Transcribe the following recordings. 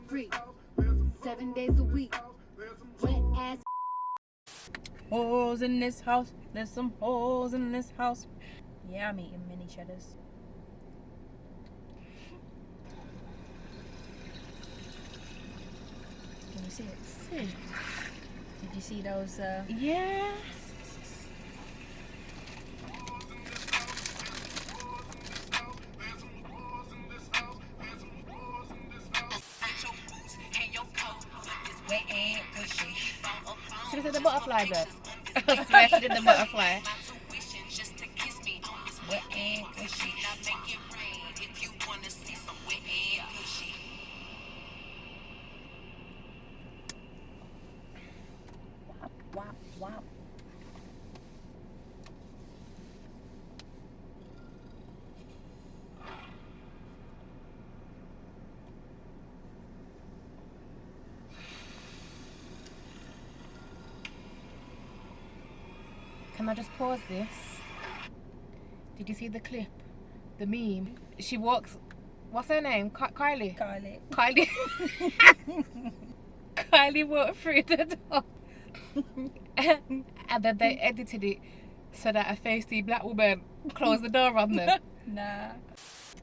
free. 7 days a week. Wet ass. Holes in this house. There's some holes in this house. Yeah, I'm eating mini cheddars. Can you see it? See. Did you see those? Yeah. Should have said the butterfly bird. I swear she did the butterfly. Wet and cushy. Wow, wow. Can I just pause this? Did you see the clip? The meme? She walks... What's her name? Kylie? Kylie. Kylie. Kylie walked through the door. And then they edited it so that a feisty black woman closed the door on them. Nah.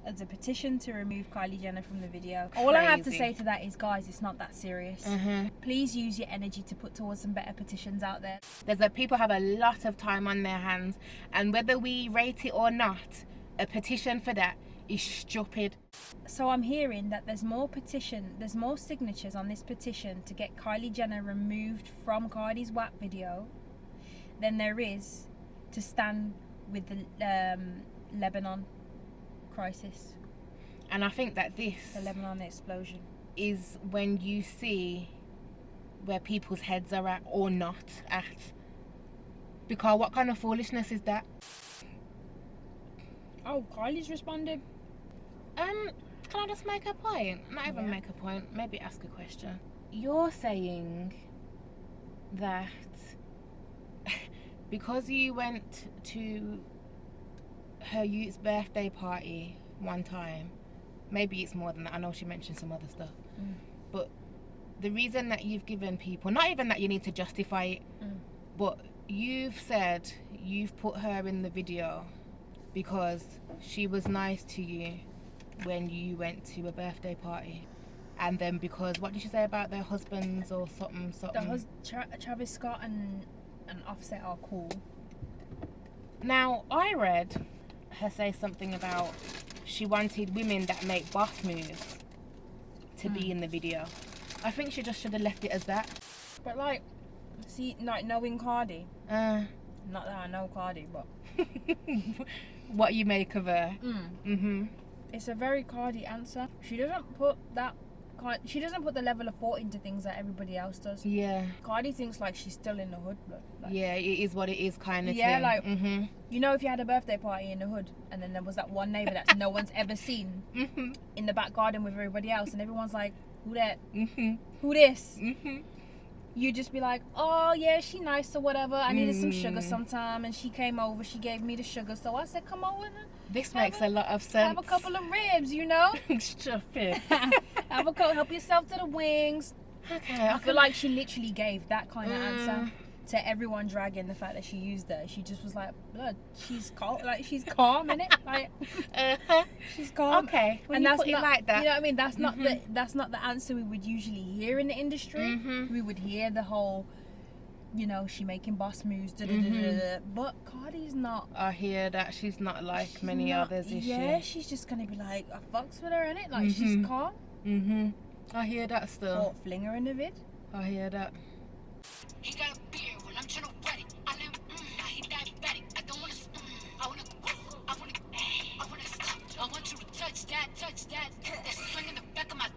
As a petition to remove Kylie Jenner from the video. All I have to Crazy. say to that is, guys, it's not that serious. Please use your energy to put towards some better petitions out there. People have a lot of time on their hands, and whether we rate it or not, a petition for that is stupid. So I'm hearing that there's more signatures on this petition to get Kylie Jenner removed from Cardi's WAP video than there is to stand with the Lebanon crisis. And I think that this The Lebanon explosion. is when you see where people's heads are at or not at. Because what kind of foolishness is that? Oh, Kylie's responded. Can I just make a point? Not even make a point, maybe ask a question. You're saying that because you went to her youth's birthday party one time, maybe it's more than that, I know she mentioned some other stuff, but the reason that you've given people, not even that you need to justify it, but you've said you've put her in the video because she was nice to you when you went to a birthday party, and then because, what did she say about their husbands or something? Travis Scott and Offset are cool. Now, I read her say something about she wanted women that make boss moves to be in the video. I think she just should have left it as that. But like, see, like knowing Cardi, not that I know Cardi, but what you make of her. it's a very Cardi answer. She doesn't put the level of thought into things that everybody else does. Yeah. Cardi thinks like she's still in the hood, but like, Yeah, it is what it is kind of yeah, thing. like you know, if you had a birthday party in the hood and then there was that one neighbour that no one's ever seen in the back garden with everybody else, and everyone's like, who that? Who this? You just be like, oh yeah, she nice or whatever. I needed some sugar sometime, and she came over. She gave me the sugar, so I said, come over. This makes a lot of sense. Have a couple of ribs, you know. Stupid. Have a couple. Help yourself to the wings. Okay. I feel like she literally gave that kind of answer to everyone, dragging the fact that she used her. She just was like, blood. She's calm. Like she's calm, innit? Like she's calm. Okay. When and you that's put not, it like that, you know what I mean? That's not the answer we would usually hear in the industry. We would hear the whole, you know, she making boss moves. But Cardi's not. I hear that she's not like many others, is yeah, she? she's just gonna be like, I fucks with her, innit? Like she's calm. I hear that still. Or fling her in the vid. I hear that. He got a beard when I'm trying to wet it. I live, now he diabetic. I don't wanna, I wanna stop. I want you to touch that. That swing in the back of my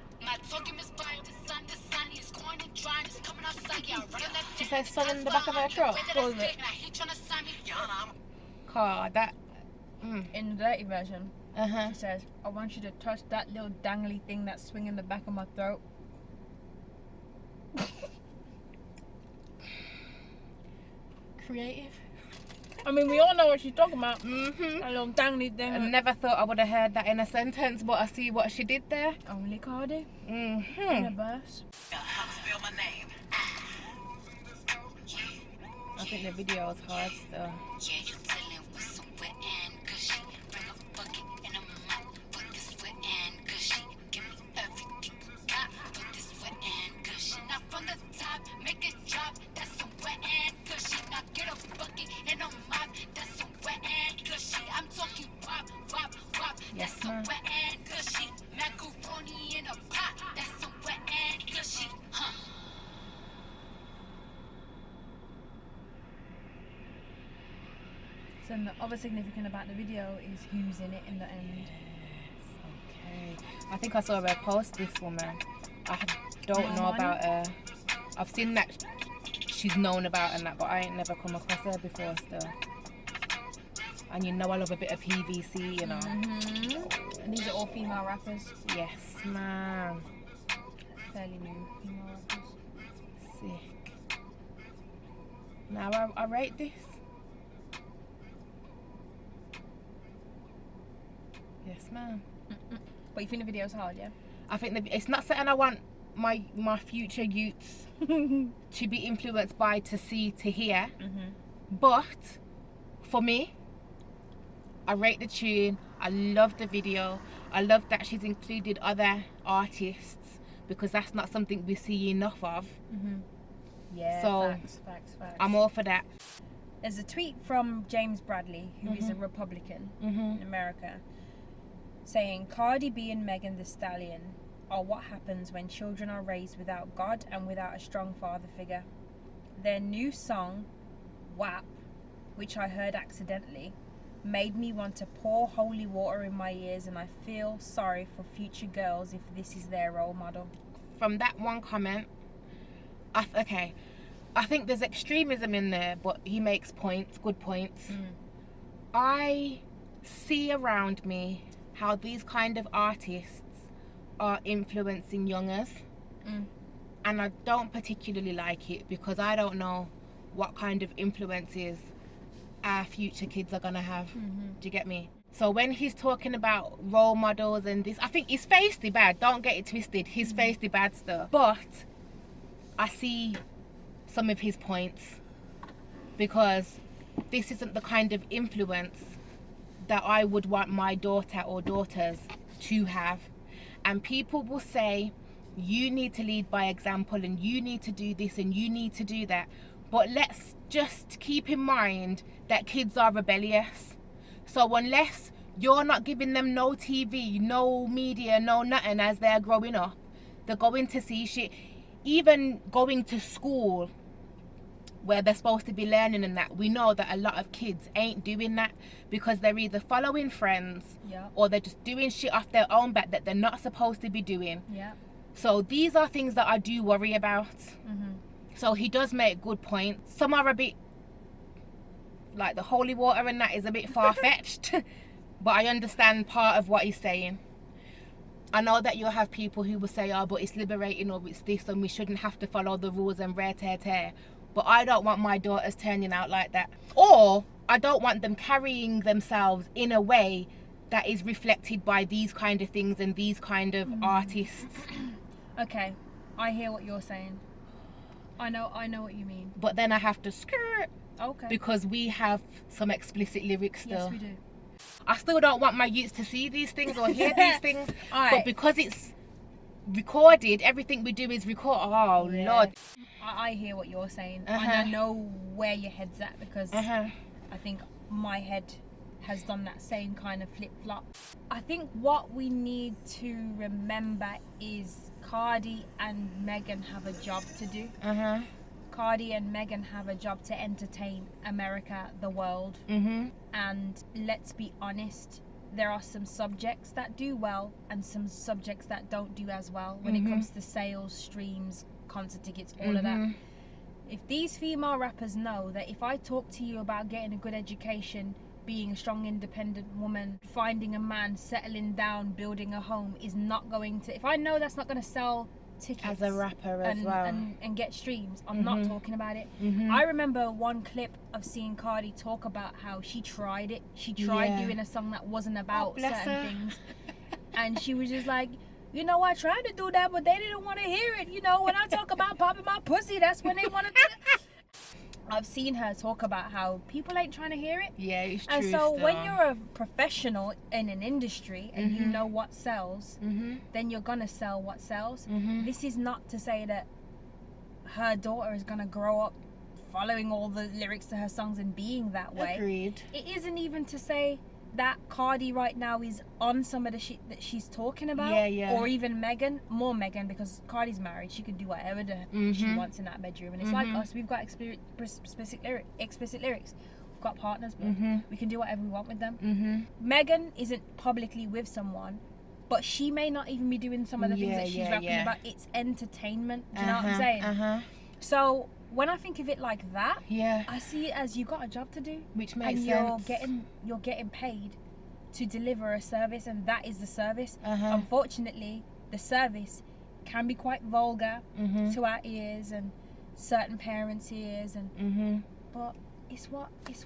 talking is fire. The sun is going and drying. It's coming outside. Yeah, I run on that. She said sun in the back of her throat. What was it? He trying to sign me. Car, that. In the dirty version, Uh-huh. she says, I want you to touch that little dangly thing that's swinging the back of my throat. Creative. I mean, we all know what she's talking about. Mm-hmm. A little dangly I thing. never thought I would have heard that in a sentence, but I see what she did there. Only Cardi. In a Mm-hmm. verse. I think the video is hard still. Yeah, you dealing with some wet and gushy. Bring a bucket and a mop for this wet and gushy. Give me everything you got for this wet and gushy. Now from the top, make it drop. That's some wet and gushy. Now get a bucket and a mop. That's some wet and gushy. I'm talking wop, wop, wop. Yes, That's some ma'am. wet and gushy. Macaroni in a pot. That's some wet and gushy. Huh. So the other significant about the video is who's in it in the end. Okay. I think I saw her post this woman. I don't know about her. I've seen that she's known about and that, but I ain't never come across her before still. And you know I love a bit of PVC, you know. Mm-hmm. And these are all female rappers. Yes, man. Fairly new female rappers. Sick. Now I rate this. Yes, ma'am. But you think the video's hard, yeah? I think it's not something I want my future youths to be influenced by, to see, to hear. Mm-hmm. But for me, I rate the tune. I love the video. I love that she's included other artists, because that's not something we see enough of. Mm-hmm. Yeah, So, facts. I'm all for that. There's a tweet from James Bradley, who is a Republican in America, saying Cardi B and Megan Thee Stallion are what happens when children are raised without God and without a strong father figure. Their new song, WAP, which I heard accidentally, made me want to pour holy water in my ears, and I feel sorry for future girls if this is their role model. From that one comment, I think there's extremism in there, but he makes points, good points. I see around me how these kind of artists are influencing youngers, and I don't particularly like it, because I don't know what kind of influences our future kids are gonna have. Do you get me? So when he's talking about role models and this, I think he's faced the bad, don't get it twisted, he's faced the bad stuff, but I see some of his points, because this isn't the kind of influence that I would want my daughter or daughters to have. And people will say, you need to lead by example, and you need to do this and you need to do that. But let's just keep in mind that kids are rebellious. So unless you're not giving them no TV, no media, no nothing as they're growing up, they're going to see shit. Even going to school where they're supposed to be learning and that, we know that a lot of kids ain't doing that, because they're either following friends or they're just doing shit off their own back that they're not supposed to be doing. So these are things that I do worry about. So he does make good points. Some are a bit, like the holy water and that is a bit far-fetched, but I understand part of what he's saying. I know that you'll have people who will say, oh, but it's liberating, or it's this, and we shouldn't have to follow the rules and tear. But I don't want my daughters turning out like that. Or I don't want them carrying themselves in a way that is reflected by these kind of things and these kind of artists. Okay, I hear what you're saying. I know what you mean. But then I have to skirt, Okay. because we have some explicit lyrics still. Yes, we do. I still don't want my youths to see these things or hear these things. But because it's recorded, everything we do is record. Oh, Lord. I hear what you're saying. And I know where your head's at, because I think my head has done that same kind of flip-flop. I think what we need to remember is Cardi and Megan have a job to do. Cardi and Megan have a job to entertain America, the world. And let's be honest, there are some subjects that do well and some subjects that don't do as well when it comes to sales, streams, concert tickets, all of that. If these female rappers know that if I talk to you about getting a good education, being a strong independent woman, finding a man, settling down, building a home is not going to, if I know that's not going to sell tickets as a rapper as and, well. and get streams. I'm not talking about it. Mhm. I remember one clip of seeing Cardi talk about how she tried it. She tried Yeah. doing a song that wasn't about bless certain her. things. And she was just like, you know, I tried to do that, but they didn't want to hear it. You know, when I talk about popping my pussy, that's when they want to. I've seen her talk about how people ain't trying to hear it. Yeah, it's true. And so when still. you're a professional in an industry and you Mhm. know what sells, then you're gonna sell what sells. Mhm. This is not to say that her daughter is gonna grow up following all the lyrics to her songs and being that way. Agreed. It isn't even to say that Cardi right now is on some of the shit that she's talking about. Yeah, yeah. Or even Megan. More Megan, because Cardi's married. She can do whatever she Mhm. wants in that bedroom. And it's like us. We've got explicit lyrics. We've got partners, but we can do whatever we want with them. Megan isn't publicly with someone, but she may not even be doing some of the things that she's rapping about. It's entertainment. Do you know what I'm saying? So when I think of it like that, Yeah. I see it as you got a job to do, Which makes and sense. you're getting paid to deliver a service, and that is the service. Uh-huh. Unfortunately, the service can be quite vulgar Mhm. to our ears and certain parents' ears, and Mhm. but it's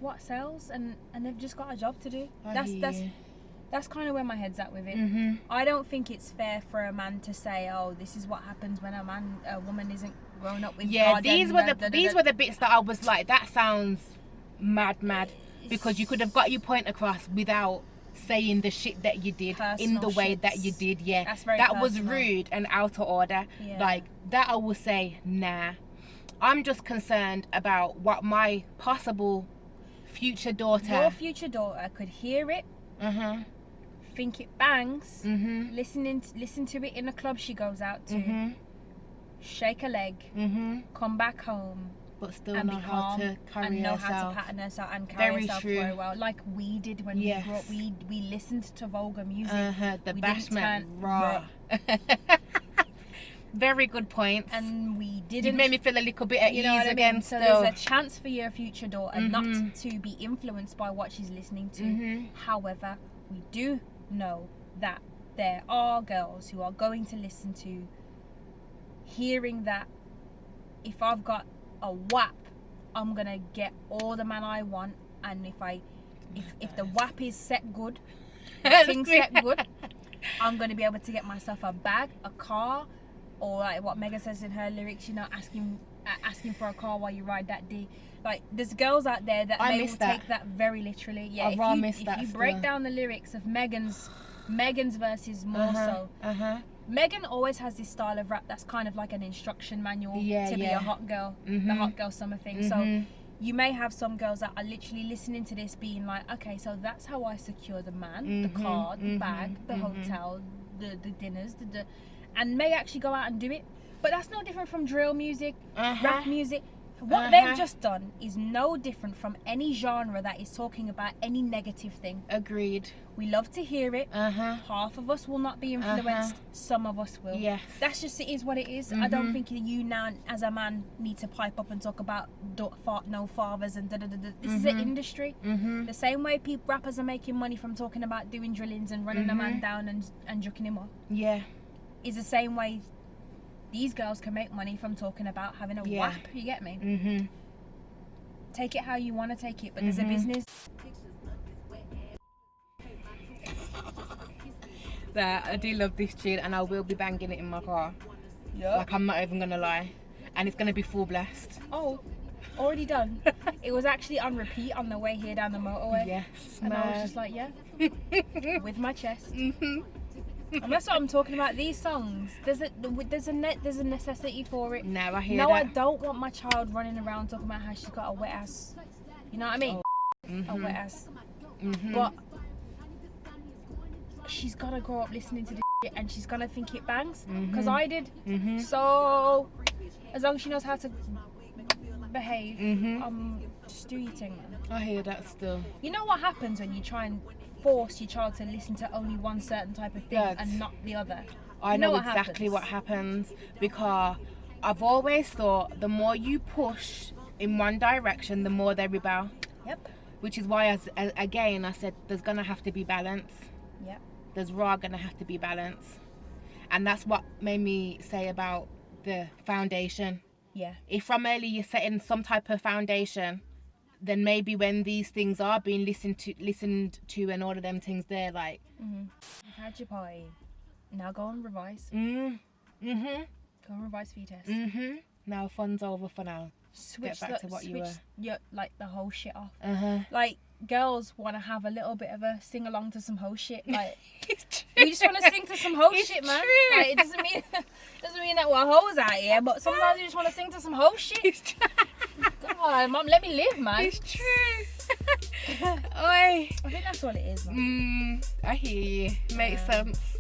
what sells, and they've just got a job to do. I That's hear you. that's kind of where my head's at with it. Mhm. I don't think it's fair for a man to say, "Oh, this is what happens when a woman isn't grown up with." Yeah, God these and were da, the da, da, these da." were the bits that I was like, that sounds mad, because you could have got your point across without saying the shit that you did in the Personal way that shits. you did. Yeah, That's very that was personal. rude and out of order. Yeah. Like that, I will say, nah. I'm just concerned about what my possible future daughter. Your future daughter could hear it, think it bangs, listen to it in the club she goes out to, shake a leg, come back home, but still and know be how calm to carry and know herself. how to pattern herself and carry Very herself true. very well, like we did when Yes. we grew up. We listened to vulgar music. The We didn't bashment turn- raw. Very good points. and we You didn't. made me feel a little bit at You ease know what I again. mean? So Still. there's a chance for your future daughter not to be influenced by what she's listening to. However, we do know that there are girls who are going to listen to hearing that if I've got a WAP, I'm gonna get all the man I want, and if the WAP is set good, things set good, I'm gonna be able to get myself a bag, a car, or like what Megan says in her lyrics, you know, asking for a car while you ride that D. Like there's girls out there that I they miss will that. take that very literally. Yeah, I raw miss if that you still. break down the lyrics of Megan's verses more so. Megan always has this style of rap that's kind of like an instruction manual to be a hot girl, the hot girl summer thing. So you may have some girls that are literally listening to this being like, okay, so that's how I secure the man, the car, the bag, the hotel, the dinners, and may actually go out and do it. But that's no different from drill music, rap music. What they've just done is no different from any genre that is talking about any negative thing. Agreed. We love to hear it. Half of us will not be influenced. Some of us will. Yes. That's just, it is what it is. I don't think you now, as a man, need to pipe up and talk about no fathers and da-da-da-da. This is an industry. The same way rappers are making money from talking about doing drillings and running a man down and jucking him off. Yeah. Is the same way these girls can make money from talking about having a WAP. You get me? Take it how you want to take it, but there's a business. That I do love this tune, and I will be banging it in my car. Yeah. Like I'm not even gonna lie, and it's gonna be full blast. Oh, already done. It was actually on repeat on the way here down the motorway. Yes, And I was just like, yeah, with my chest. And that's what I'm talking about. These songs, there's a necessity for it. No, I hear No, that. I don't want my child running around talking about how she's got a wet ass. You know what I mean? A wet ass. But she's gotta grow up listening to this shit, and she's gonna think it bangs. Because I did. So as long as she knows how to behave, just do your thing, man. I hear that still. You know what happens when you try and force your child to listen to only one certain type of thing and not the other? I You know what exactly happens? what happens, because I've always thought the more you push in one direction, the more they rebel. Yep. Which is why, again, I said there's gonna have to be balance. Yep. There's gonna have to be balance. And that's what made me say about the foundation. Yeah. If from early you're setting some type of foundation, then maybe when these things are being listened to and all of them things there, like... You've had your party. Now go and revise. Go and revise for your test. Now fun's over for now. Switch Get back to what you were. Your, like, the whole shit off. Like, girls want to have a little bit of a sing along to some hoe shit. Like, we just want to sing to some hoe shit, man. True. Like, it doesn't mean that we're hoes out here, but sometimes you just want to sing to some hoe shit. Come on, mum, let me live, man. It's true. Oi. I think that's what it is, man. I hear you. Makes sense.